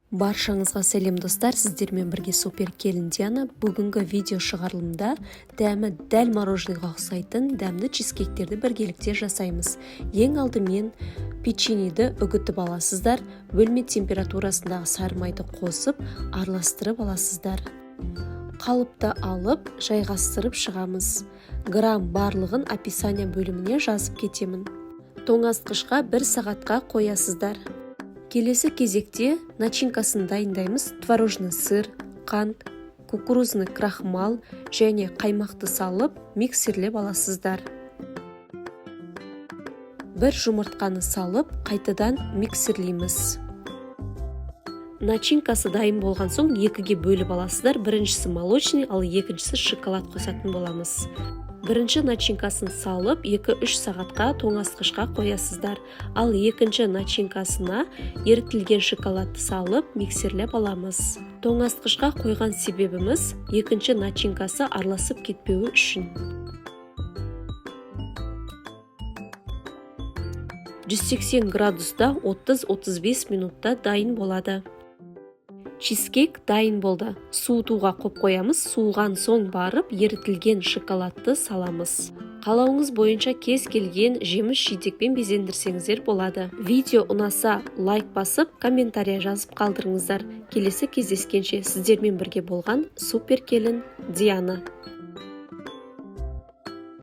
Баршаңызға сәлем достар, сіздермен бірге супер келін Диана. Бүгінгі видео шығарылымда дәмі дәл мороженыйға ұқсайтын дәмді чизкектерді біргелікте жасаймыз. Ең алдымен печеньені үгітіп аласыздар, бөлме температурасындағы сары майды қосып, араластырып аласыздар. Қалыпты алып, жайғастырып шығамыз. Грамм барлығын описание бөліміне жазып кетемін. Тоңазытқышқа 1 сағатқа қоясыздар. Келесі кезекте начинкасын дайындаймыз. Творожный сыр, қант, кукурузный крахмал және қаймақты салып миксерлеп аласыздар. 1 жұмыртқаны салып қайтадан миксерлейміз. Начинкасы дайын болған соң 2-ге бөліп аласыздар. Біріншісі молочный, ал екіншісі шоколад қосатын боламыз. Бірінші начинкасын салып 2-3 сағатқа тоңазытқышқа қоясыздар. Ал екінші начинкасына ерітілген шоколадты салып миксерлеп аламыз. Тоңазытқышқа қойған себебіміз екінші начинкасы араласып кетпеуі үшін. 180 градуста 30-35 минутта дайын болады. Чизкек дайын болды. Суытуға қойып қоямыз. Суыған соң барып ерітілген шоколадты саламыз. Қалауыңыз бойынша кез келген жеміс-жидекпен безендірсеңіздер болады. Видео ұнаса лайк басып, комментария жазып қалдырыңыздар. Келесі кездескенше сіздермен бірге болған супер келін Диана.